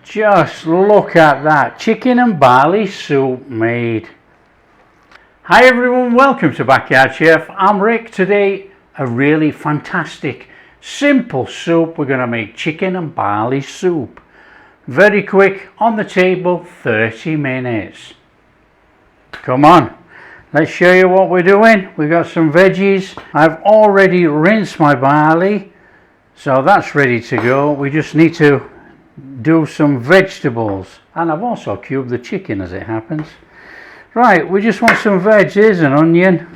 Just look at that chicken and barley soup made. Hi everyone, welcome to Backyard Chef. I'm Rick. Today a really fantastic simple soup. We're going to make chicken and barley soup. Very quick, on the table, 30 minutes. Come on, let's show you what we're doing. We've got some veggies. I've already rinsed my barley, so that's ready to go. We just need to do some vegetables, and I've also cubed the chicken as it happens. Right, we just want some veg. Here's an onion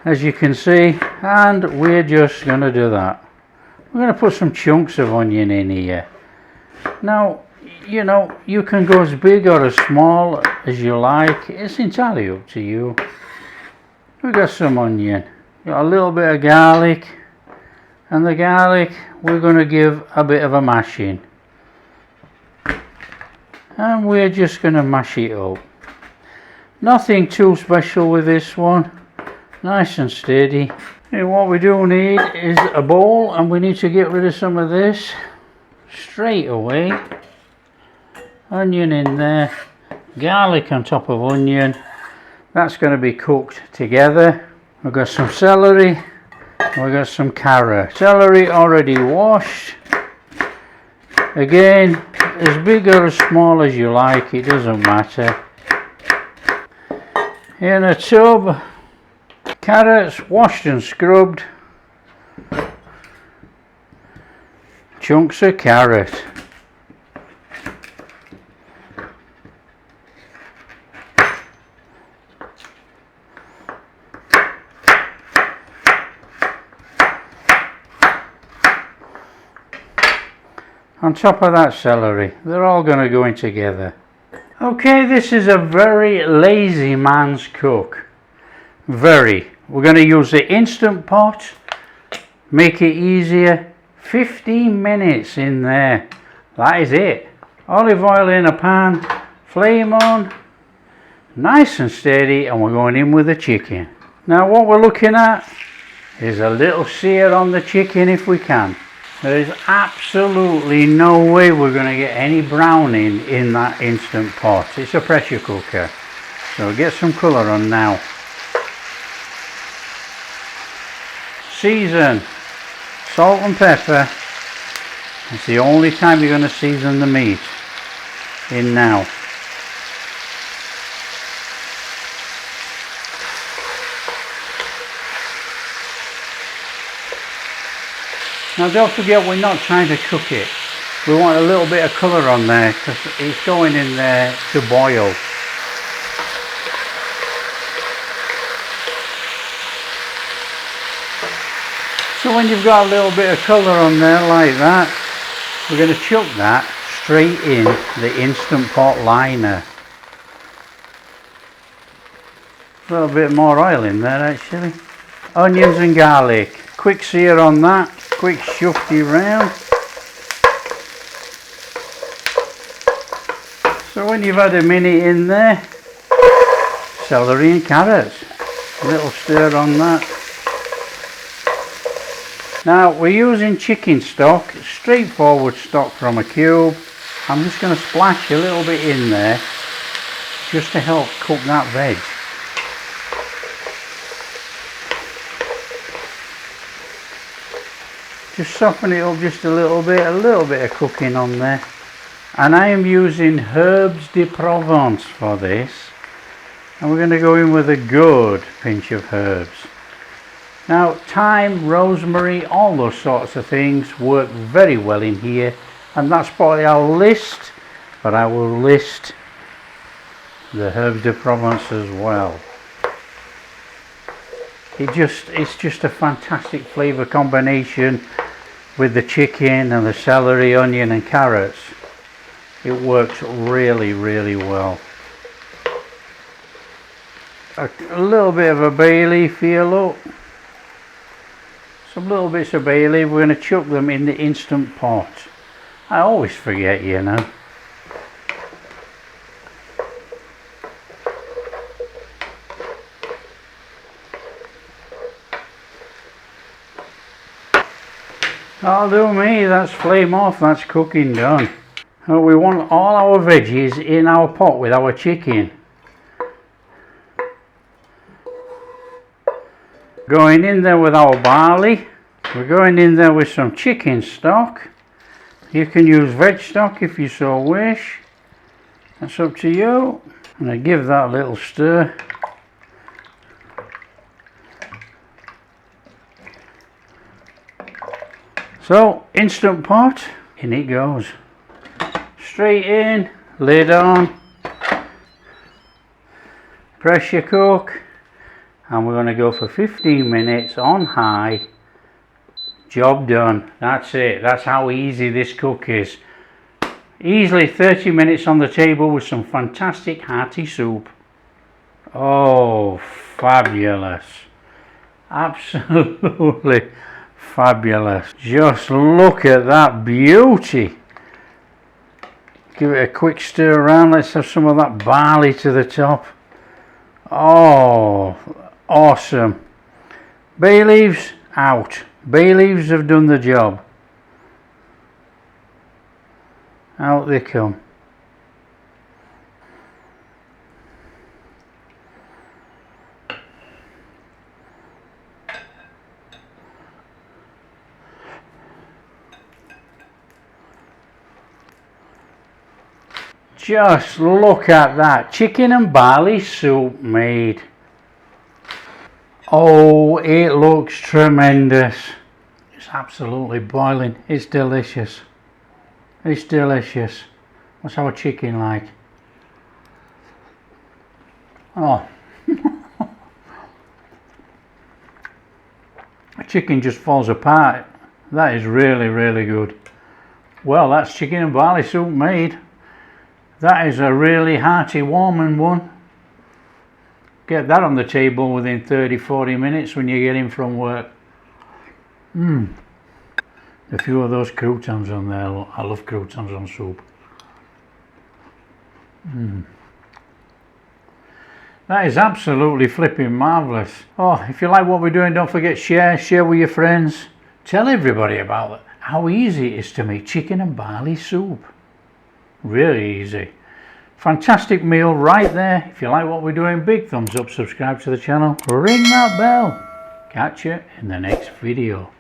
as you can see, and we're just going to do that. We're going to put some chunks of onion in here. Now, you know, you can go as big or as small as you like. It's entirely up to you. We've got some onion, got a little bit of garlic, and the garlic we're going to give a bit of a mashing, and we're just going to mash it up. Nothing too special with this one, nice and steady. And what we do need is a bowl, and we need to get rid of some of this straight away. Onion in there, garlic on top of onion, that's going to be cooked together. We've got some celery. We've got some carrot. Celery already washed. Again, as big or as small as you like, it doesn't matter. In a tub, carrots washed and scrubbed. Chunks of carrot. On top of that celery. They're all going to go in together. Okay, this is a very lazy man's cook. Very. We're going to use the Instant Pot. Make it easier. 15 minutes in there. That is it. Olive oil in a pan. Flame on. Nice and steady, and we're going in with the chicken. Now what we're looking at is a little sear on the chicken if we can. There is absolutely no way we're going to get any browning in that Instant Pot. It's a pressure cooker. So get some colour on now. Season. Salt and pepper. It's the only time you're going to season the meat. In now. Now don't forget, we're not trying to cook it. We want a little bit of colour on there because it's going in there to boil. So when you've got a little bit of colour on there like that, we're going to chuck that straight in the Instant Pot liner. A little bit more oil in there actually. Onions and garlic. Quick sear on that. Quick shufty round. So when you've had a minute in there, celery and carrots. A little stir on that. Now we're using chicken stock, straightforward stock from a cube. I'm just going to splash a little bit in there just to help cook that veg. Just soften it up just a little bit of cooking on there. And I am using herbs de Provence for this. And we're going to go in with a good pinch of herbs. Now thyme, rosemary, all those sorts of things work very well in here. And that's probably I'll list, but I will list the herbs de Provence as well. It's just a fantastic flavour combination with the chicken and the celery, onion and carrots. It works really, really well. A little bit of a bay leaf here, look. Some little bits of bay leaf. We're going to chuck them in the Instant Pot. I always forget, you know. That'll do me, that's flame off, that's cooking done. Well, we want all our veggies in our pot with our chicken. Going in there with our barley. We're going in there with some chicken stock. You can use veg stock if you so wish. That's up to you. And I give that a little stir. So, Instant Pot, in it goes. Straight in, lid on, pressure cook, and we're going to go for 15 minutes on high. Job done. That's it. That's how easy this cook is. Easily 30 minutes on the table with some fantastic hearty soup. Oh, fabulous. Absolutely fabulous. Just look at that beauty. Give it a quick stir around. Let's have some of that barley to the top. Oh, awesome. Bay leaves out. Bay leaves have done the job. Out they come. Just look at that. Chicken and barley soup made. Oh, it looks tremendous. It's absolutely boiling. It's delicious. It's delicious. What's our chicken like? Oh. The chicken just falls apart. That is really, really good. Well, that's chicken and barley soup made. That is a really hearty, warming one. Get that on the table within 30-40 minutes when you get in from work. A few of those croutons on there. I love croutons on soup. That is absolutely flipping marvellous. Oh, if you like what we're doing, don't forget share with your friends. Tell everybody about how easy it is to make chicken and barley soup. Really easy. Fantastic meal right there. If you like what we're doing, big thumbs up, subscribe to the channel, ring that bell. Catch you in the next video.